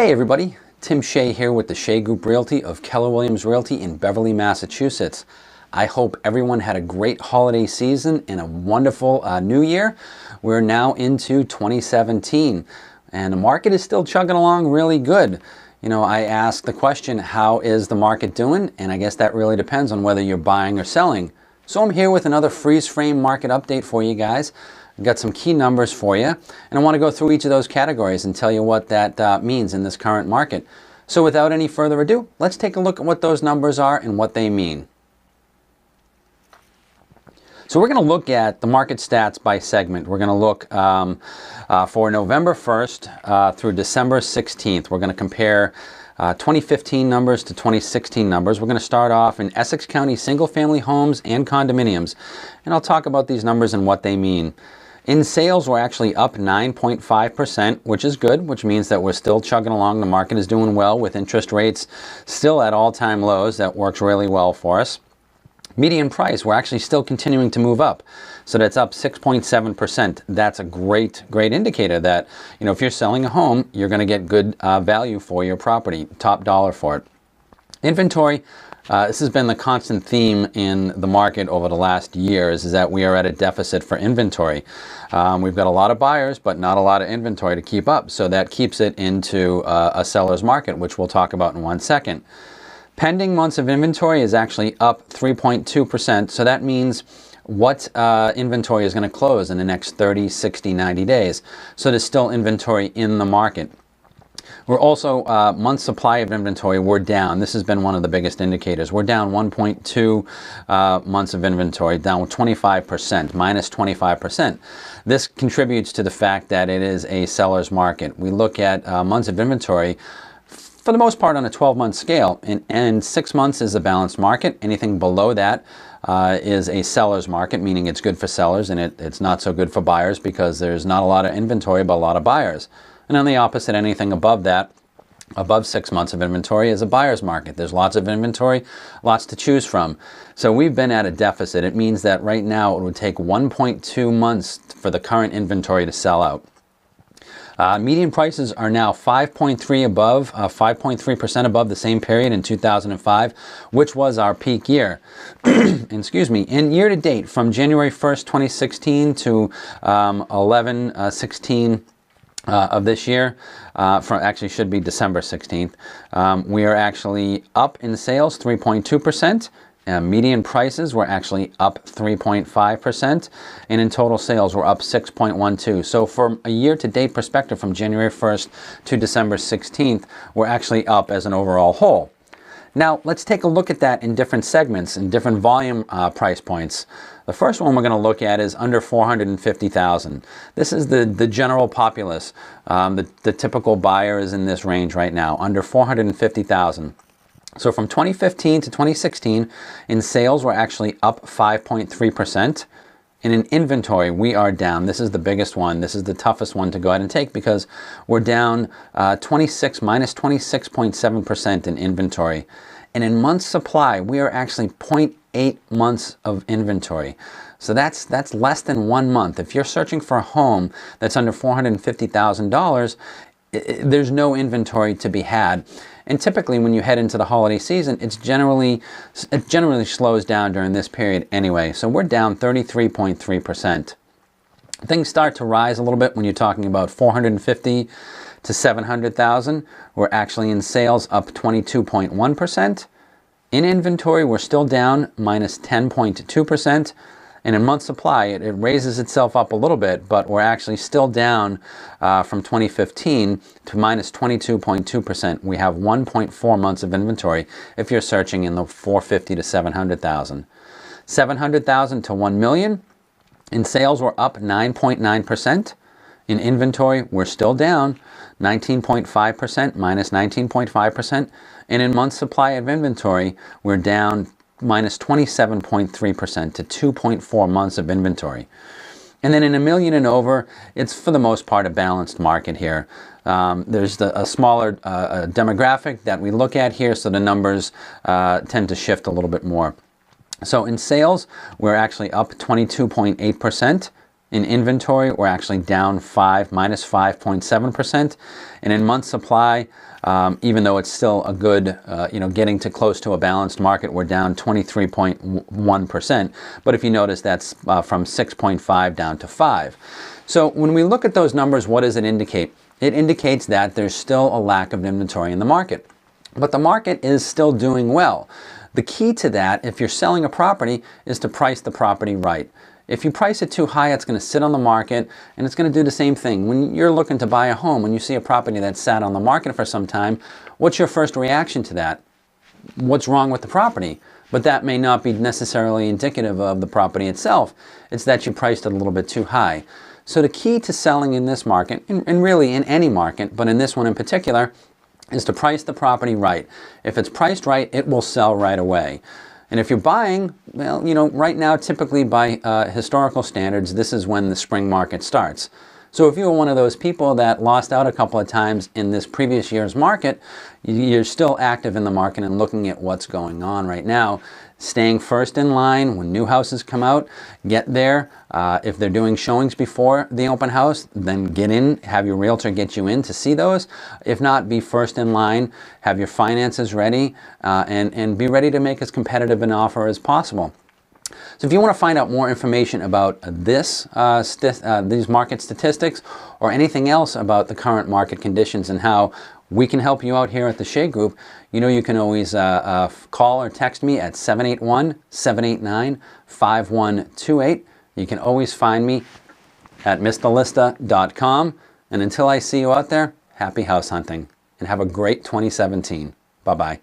Hey everybody, Tim Shea here with the Shea Group Realty of Keller Williams Realty in Beverly, Massachusetts. I hope everyone had a great holiday season and a wonderful new year. We're now into 2017 and the market is still chugging along really good. You know, I asked the question, how is the market doing? And I guess that really depends on whether you're buying or selling. So I'm here with another freeze frame market update for you guys. I've got some key numbers for you, and I want to go through each of those categories and tell you what that means in this current market. So without any further ado, let's take a look at what those numbers are and what they mean. So we're going to look at the market stats by segment. We're going to look for November 1st through December 16th. We're going to compare 2015 numbers to 2016 numbers. We're going to start off in Essex County single-family homes and condominiums, and I'll talk about these numbers and what they mean. In sales, we're actually up 9.5%, which is good, which means that we're still chugging along. The market is doing well with interest rates still at all-time lows. That works really well for us. Median price, we're actually still continuing to move up. So that's up 6.7%. That's a great indicator that, you know, if you're selling a home, you're going to get good value for your property, top dollar for it. Inventory, this has been the constant theme in the market over the last years, is that we are at a deficit for inventory. We've got a lot of buyers, but not a lot of inventory to keep up. So that keeps it into a seller's market, which we'll talk about in 1 second. Pending months of inventory is actually up 3.2%. So that means what inventory is going to close in the next 30, 60, 90 days. So there's still inventory in the market. We're also, month supply of inventory, we're down. This has been one of the biggest indicators. We're down 1.2 months of inventory, down 25%, minus 25%. This contributes to the fact that it is a seller's market. We look at months of inventory for the most part on a 12-month scale, and 6 months is a balanced market. Anything below that is a seller's market, meaning it's good for sellers, and it's not so good for buyers because there's not a lot of inventory but a lot of buyers. And on the opposite, anything above that, above 6 months of inventory, is a buyer's market. There's lots of inventory, lots to choose from. So we've been at a deficit. It means that right now it would take 1.2 months for the current inventory to sell out. Median prices are now 5.3% above the same period in 2005, which was our peak year. Excuse me. In year to date, from January 1st, 2016 to 11/16 of this year, actually should be December 16th, we are actually up in sales 3.2%. Median prices were actually up 3.5%, and in total sales were up 6.12%. So from a year-to-date perspective, from January 1st to December 16th, we're actually up as an overall whole. Now, let's take a look at that in different segments, in different volume price points. The first one we're going to look at is under $450,000. This is the general populace. The typical buyer is in this range right now, under $450,000. So from 2015 to 2016, in sales, we're actually up 5.3%. And in inventory, we are down. This is the biggest one. This is the toughest one to go ahead and take because we're down minus 26.7% in inventory. And in months supply, we are actually 0.8 months of inventory. So that's less than 1 month. If you're searching for a home that's under $450,000, there's no inventory to be had. And typically when you head into the holiday season, it generally slows down during this period anyway. So we're down 33.3%. Things start to rise a little bit when you're talking about 450 to 700,000. We're actually in sales up 22.1%. In inventory, we're still down minus 10.2%. And in month supply, it raises itself up a little bit, but we're actually still down from 2015 to minus 22.2%. We have 1.4 months of inventory if you're searching in the 450 to 700,000. 700,000 to 1 million. In sales, we're up 9.9%. In inventory, we're still down 19.5%, minus 19.5%. And in month supply of inventory, we're down minus 27.3% to 2.4 months of inventory. And then in $1 million and over, it's for the most part a balanced market here. There's a smaller demographic that we look at here, so the numbers tend to shift a little bit more. So in sales, we're actually up 22.8%. In inventory, we're actually down minus 5.7%. And in month supply, even though it's still a good, getting to close to a balanced market, we're down 23.1%. But if you notice, that's from 6.5 down to 5. So when we look at those numbers, what does it indicate? It indicates that there's still a lack of inventory in the market. But the market is still doing well. The key to that, if you're selling a property, is to price the property right. If you price it too high, it's going to sit on the market, and it's going to do the same thing. When you're looking to buy a home, when you see a property that's sat on the market for some time, what's your first reaction to that? What's wrong with the property? But that may not be necessarily indicative of the property itself. It's that you priced it a little bit too high. So the key to selling in this market, and really in any market, but in this one in particular, is to price the property right. If it's priced right, it will sell right away. And if you're buying, well, right now, typically by historical standards, this is when the spring market starts. So if you were one of those people that lost out a couple of times in this previous year's market, you're still active in the market and looking at what's going on right now. Staying first in line when new houses come out, get there. If they're doing showings before the open house, then get in, have your realtor get you in to see those. If not, be first in line, have your finances ready, and be ready to make as competitive an offer as possible. So if you want to find out more information about these market statistics or anything else about the current market conditions and how we can help you out here at the Shea Group, you can always call or text me at 781-789-5128. You can always find me at mrlista.com. And until I see you out there, happy house hunting and have a great 2017. Bye-bye.